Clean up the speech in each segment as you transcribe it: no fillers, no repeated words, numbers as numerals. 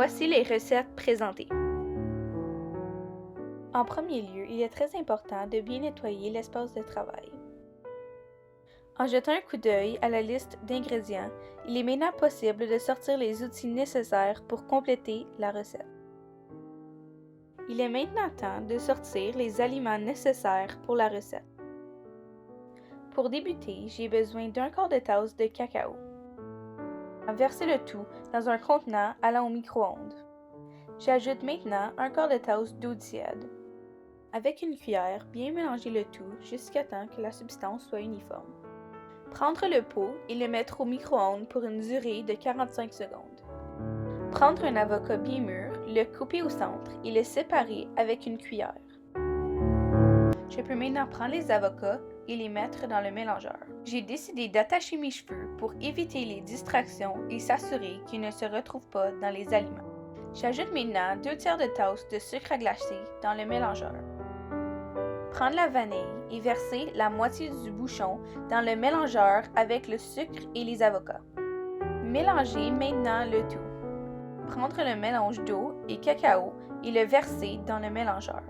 Voici les recettes présentées. En premier lieu, il est très important de bien nettoyer l'espace de travail. En jetant un coup d'œil à la liste d'ingrédients, il est maintenant possible de sortir les outils nécessaires pour compléter la recette. Il est maintenant temps de sortir les aliments nécessaires pour la recette. Pour débuter, j'ai besoin d'un quart de tasse de cacao. Versez le tout dans un contenant allant au micro-ondes. J'ajoute maintenant un quart de tasse d'eau tiède. Avec une cuillère, bien mélanger le tout jusqu'à temps que la substance soit uniforme. Prendre le pot et le mettre au micro-ondes pour une durée de 45 secondes. Prendre un avocat bien mûr, le couper au centre et le séparer avec une cuillère. Je peux maintenant prendre les avocats et les mettre dans le mélangeur. J'ai décidé d'attacher mes cheveux pour éviter les distractions et s'assurer qu'ils ne se retrouvent pas dans les aliments. J'ajoute maintenant 2 tiers de tasse de sucre à glacer dans le mélangeur. Prendre la vanille et verser la moitié du bouchon dans le mélangeur avec le sucre et les avocats. Mélangez maintenant le tout. Prendre le mélange d'eau et cacao et le verser dans le mélangeur.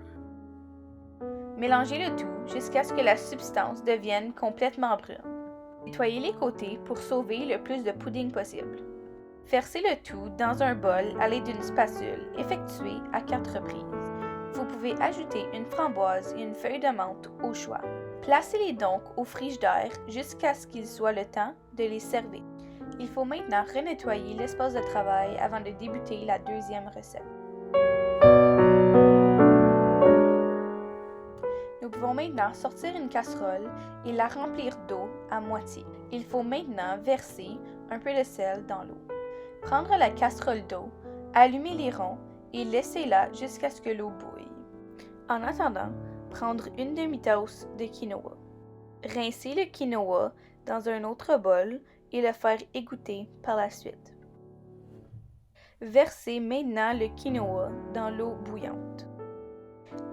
Mélangez le tout jusqu'à ce que la substance devienne complètement brune. Nettoyez les côtés pour sauver le plus de pudding possible. Versez le tout dans un bol à l'aide d'une spatule effectuée à 4 reprises. Vous pouvez ajouter une framboise et une feuille de menthe au choix. Placez-les donc au frigidaire jusqu'à ce qu'il soit le temps de les servir. Il faut maintenant renettoyer l'espace de travail avant de débuter la deuxième recette. Nous pouvons maintenant sortir une casserole et la remplir d'eau à moitié. Il faut maintenant verser un peu de sel dans l'eau. Prendre la casserole d'eau, allumer les ronds et laissez-la jusqu'à ce que l'eau bouille. En attendant, prendre une demi-tasse de quinoa. Rincer le quinoa dans un autre bol et le faire égoutter par la suite. Versez maintenant le quinoa dans l'eau bouillante.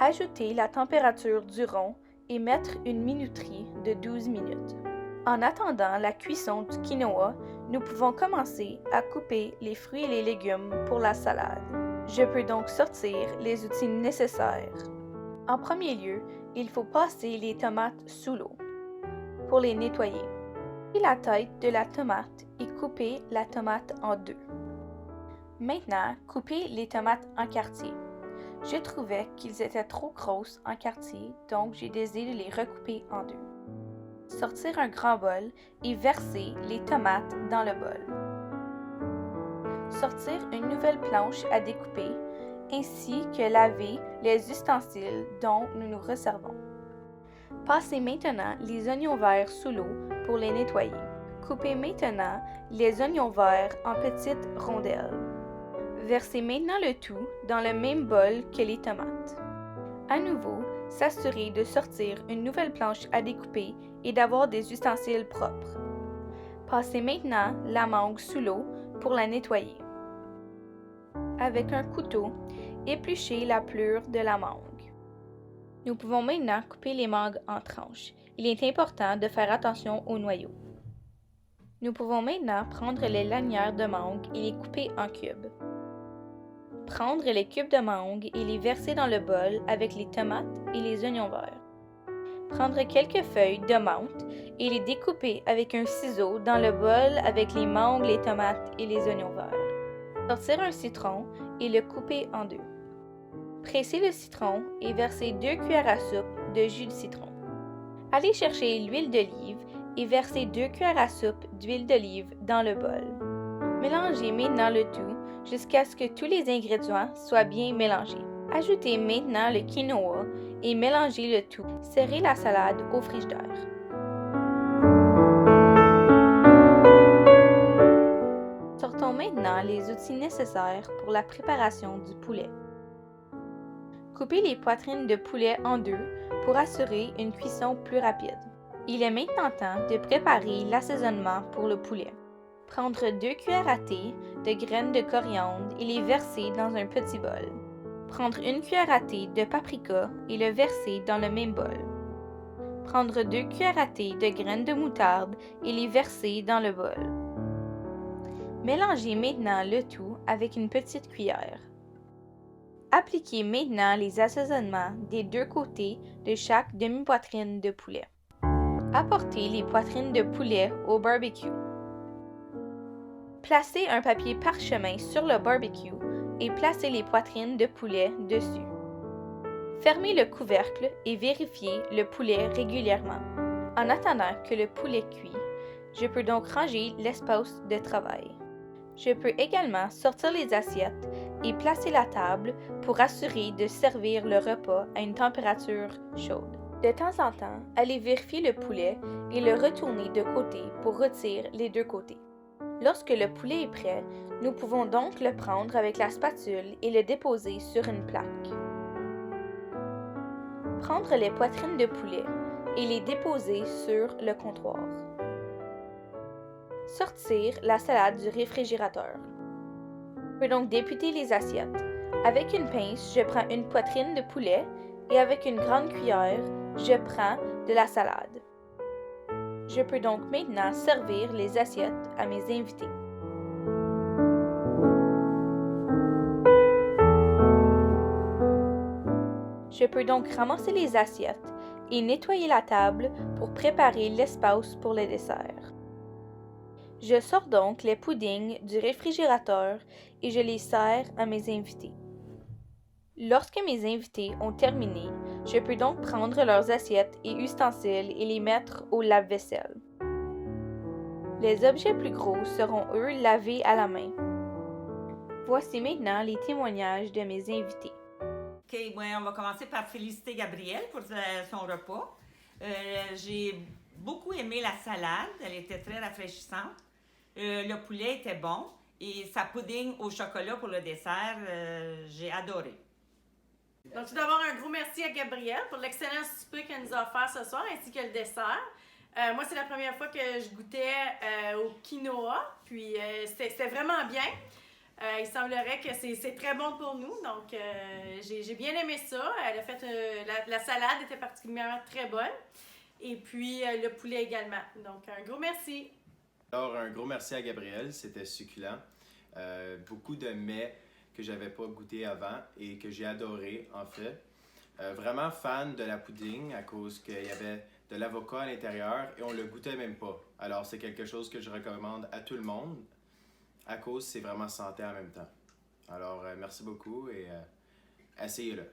Ajoutez la température du rond et mettre une minuterie de 12 minutes. En attendant la cuisson du quinoa, nous pouvons commencer à couper les fruits et les légumes pour la salade. Je peux donc sortir les outils nécessaires. En premier lieu, il faut passer les tomates sous l'eau pour les nettoyer. Prenez la tête de la tomate et coupez la tomate en deux. Maintenant, coupez les tomates en quartiers. Je trouvais qu'ils étaient trop grosses en quartiers, donc j'ai décidé de les recouper en deux. Sortir un grand bol et verser les tomates dans le bol. Sortir une nouvelle planche à découper, ainsi que laver les ustensiles dont nous nous resservons. Passez maintenant les oignons verts sous l'eau pour les nettoyer. Coupez maintenant les oignons verts en petites rondelles. Versez maintenant le tout dans le même bol que les tomates. À nouveau, s'assurer de sortir une nouvelle planche à découper et d'avoir des ustensiles propres. Passez maintenant la mangue sous l'eau pour la nettoyer. Avec un couteau, épluchez la pelure de la mangue. Nous pouvons maintenant couper les mangues en tranches. Il est important de faire attention au noyau. Nous pouvons maintenant prendre les lanières de mangue et les couper en cubes. Prendre les cubes de mangue et les verser dans le bol avec les tomates et les oignons verts. Prendre quelques feuilles de menthe et les découper avec un ciseau dans le bol avec les mangues, les tomates et les oignons verts. Sortir un citron et le couper en deux. Presser le citron et verser 2 cuillères à soupe de jus de citron. Allez chercher l'huile d'olive et verser 2 cuillères à soupe d'huile d'olive dans le bol. Mélangez maintenant le tout jusqu'à ce que tous les ingrédients soient bien mélangés. Ajoutez maintenant le quinoa et mélangez le tout. Serrez la salade au frigidaire. Sortons maintenant les outils nécessaires pour la préparation du poulet. Coupez les poitrines de poulet en deux pour assurer une cuisson plus rapide. Il est maintenant temps de préparer l'assaisonnement pour le poulet. Prendre 2 cuillères à thé de graines de coriandre et les verser dans un petit bol. Prendre 1 cuillère à thé de paprika et le verser dans le même bol. Prendre 2 cuillères à thé de graines de moutarde et les verser dans le bol. Mélangez maintenant le tout avec une petite cuillère. Appliquez maintenant les assaisonnements des deux côtés de chaque demi-poitrine de poulet. Apportez les poitrines de poulet au barbecue. Placez un papier parchemin sur le barbecue et placez les poitrines de poulet dessus. Fermez le couvercle et vérifiez le poulet régulièrement. En attendant que le poulet cuit, je peux donc ranger l'espace de travail. Je peux également sortir les assiettes et placer la table pour assurer de servir le repas à une température chaude. De temps en temps, allez vérifier le poulet et le retourner de côté pour rôtir les deux côtés. Lorsque le poulet est prêt, nous pouvons donc le prendre avec la spatule et le déposer sur une plaque. Prendre les poitrines de poulet et les déposer sur le comptoir. Sortir la salade du réfrigérateur. Je peux donc députer les assiettes. Avec une pince, je prends une poitrine de poulet et avec une grande cuillère, je prends de la salade. Je peux donc maintenant servir les assiettes à mes invités. Je peux donc ramasser les assiettes et nettoyer la table pour préparer l'espace pour le dessert. Je sors donc les puddings du réfrigérateur et je les sers à mes invités. Lorsque mes invités ont terminé, je peux donc prendre leurs assiettes et ustensiles et les mettre au lave-vaisselle. Les objets plus gros seront, eux, lavés à la main. Voici maintenant les témoignages de mes invités. OK, on va commencer par féliciter Gabrielle pour son repas. J'ai beaucoup aimé la salade, elle était très rafraîchissante. Le poulet était bon et sa pudding au chocolat pour le dessert, j'ai adoré. Donc, tout d'abord, un gros merci à Gabrielle pour l'excellent souper qu'elle nous a offert ce soir ainsi que le dessert. Moi, c'est la première fois que je goûtais au quinoa, puis c'était vraiment bien. Il semblerait que c'est très bon pour nous, donc j'ai bien aimé ça. Elle a fait la salade était particulièrement très bonne, et puis le poulet également. Donc, un gros merci. Alors, un gros merci à Gabrielle, c'était succulent. Beaucoup de mets que j'avais pas goûté avant et que j'ai adoré en fait. Vraiment fan de la pudding à cause qu'il y avait de l'avocat à l'intérieur et on le goûtait même pas. Alors, c'est quelque chose que je recommande à tout le monde à cause c'est vraiment santé en même temps. Alors, merci beaucoup et essayez-le.